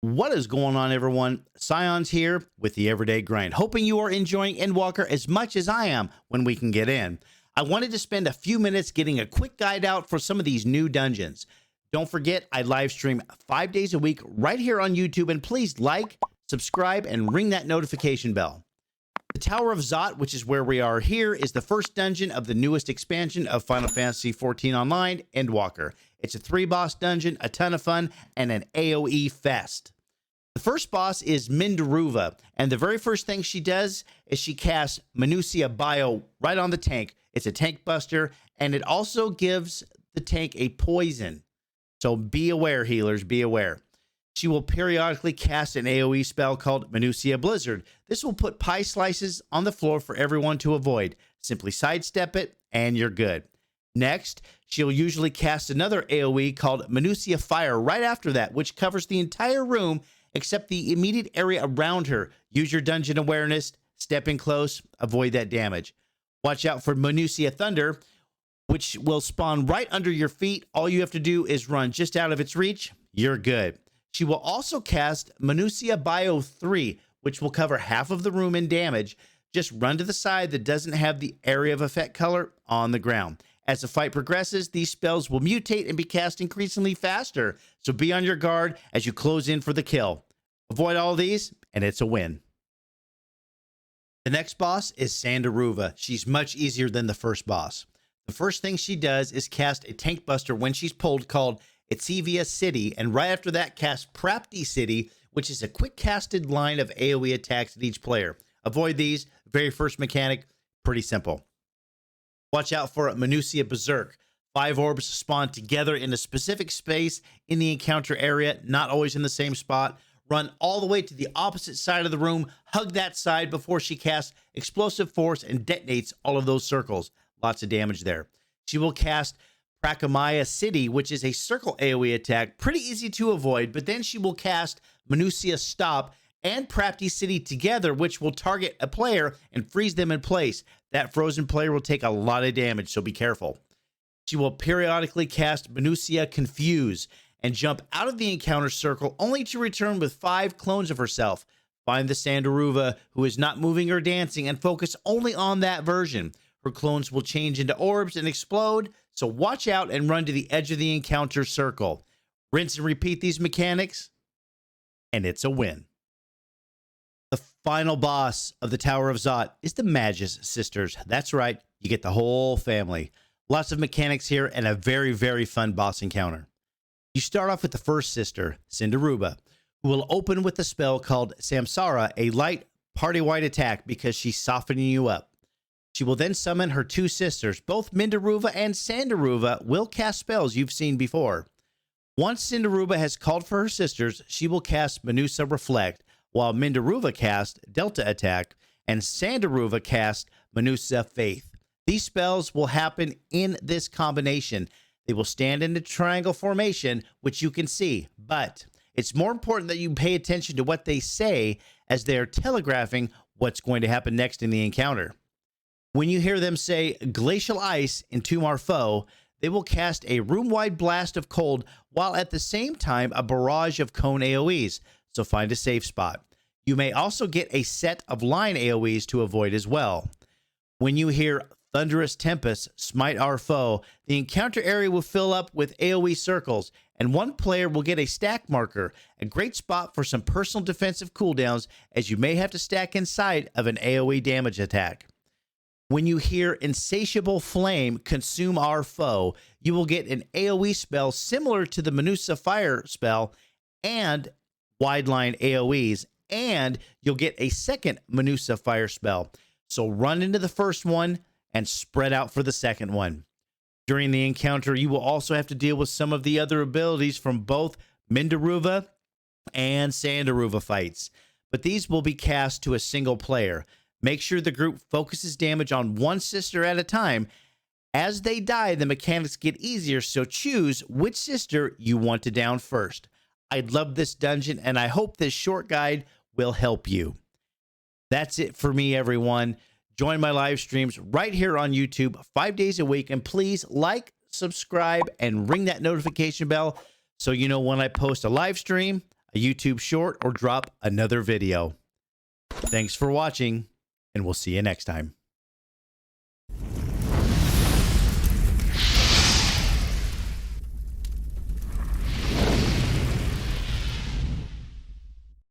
What is going on, everyone? Scion's here with the Everyday Grind. Hoping you are enjoying Endwalker as much as I am when we can get in. I wanted to spend a few minutes getting a quick guide out for some of these new dungeons. Don't forget, I live stream 5 days a week right here on YouTube, and please like, subscribe, and ring that notification bell. The Tower of Zot, which is where we are here, is the first dungeon of the newest expansion of Final Fantasy XIV Online, Endwalker. It's a 3-boss dungeon, a ton of fun, and an AoE fest. The first boss is Mindaroova, and the very first thing she does is she casts Minutia Bio right on the tank. It's a tank buster, and it also gives the tank a poison. So be aware, healers, be aware. She will periodically cast an AoE spell called Minutia Blizzard. This will put pie slices on the floor for everyone to avoid. Simply sidestep it, and you're good. Next, she'll usually cast another AoE called Minutia Fire right after that, which covers the entire room except the immediate area around her. Use your dungeon awareness, step in close, avoid that damage. Watch out for Minutia Thunder, which will spawn right under your feet. All you have to do is run just out of its reach. You're good. She will also cast Minutia Bio 3, which will cover half of the room in damage. Just run to the side that doesn't have the area of effect color on the ground. As the fight progresses, these spells will mutate and be cast increasingly faster, so be on your guard as you close in for the kill. Avoid all these, and it's a win. The next boss is Sandarova. She's much easier than the first boss. The first thing she does is cast a tank buster when she's pulled called Itzevia City, and right after that cast Prapti City, which is a quick casted line of AoE attacks at each player. Avoid these. Very first mechanic, pretty simple. Watch out for Minutia Berserk. 5 orbs spawn together in a specific space in the encounter area, not always in the same spot. Run all the way to the opposite side of the room, hug that side before she casts Explosive Force and detonates all of those circles. Lots of damage there. She will cast Prakamaya City, which is a circle AoE attack, pretty easy to avoid, but then she will cast Minutia Stop and Prapti City together, which will target a player and freeze them in place. That frozen player will take a lot of damage, so be careful. She will periodically cast Minutia Confuse and jump out of the encounter circle only to return with 5 clones of herself. Find the Sandarova who is not moving or dancing and focus only on that version. Her clones will change into orbs and explode, so watch out and run to the edge of the encounter circle. Rinse and repeat these mechanics, and it's a win. The final boss of the Tower of Zot is the Magis Sisters. That's right, you get the whole family. Lots of mechanics here and a very, very fun boss encounter. You start off with the first sister, Sandarova, who will open with a spell called Samsara, a light party-wide attack because she's softening you up. She will then summon her 2 sisters. Both Mindaroova and Sandarova will cast spells you've seen before. Once Sandarova has called for her sisters, she will cast Minutia Reflect, while Mindaroova casts Delta Attack and Sandarova casts Minutia Faith. These spells will happen in this combination. They will stand in the triangle formation, which you can see, but it's more important that you pay attention to what they say as they are telegraphing what's going to happen next in the encounter. When you hear them say Glacial Ice, Entomb Our Foe, they will cast a room-wide blast of cold while at the same time a barrage of cone AoEs, so find a safe spot. You may also get a set of line AoEs to avoid as well. When you hear Thunderous Tempest, Smite Our Foe, the encounter area will fill up with AoE circles, and one player will get a stack marker, a great spot for some personal defensive cooldowns as you may have to stack inside of an AoE damage attack. When you hear Insatiable Flame, Consume Our Foe, you will get an AoE spell similar to the Minutia Fire spell and wide line AoEs, and you'll get a second Minutia Fire spell. So run into the first one and spread out for the second one. During the encounter, you will also have to deal with some of the other abilities from both Mindaroova and Sandarova fights, but these will be cast to a single player. Make sure the group focuses damage on one sister at a time. As they die, the mechanics get easier, so choose which sister you want to down first. I love this dungeon, and I hope this short guide will help you. That's it for me, everyone. Join my live streams right here on YouTube 5 days a week, and please like, subscribe, and ring that notification bell so you know when I post a live stream, a YouTube short, or drop another video. Thanks for watching, and we'll see you next time.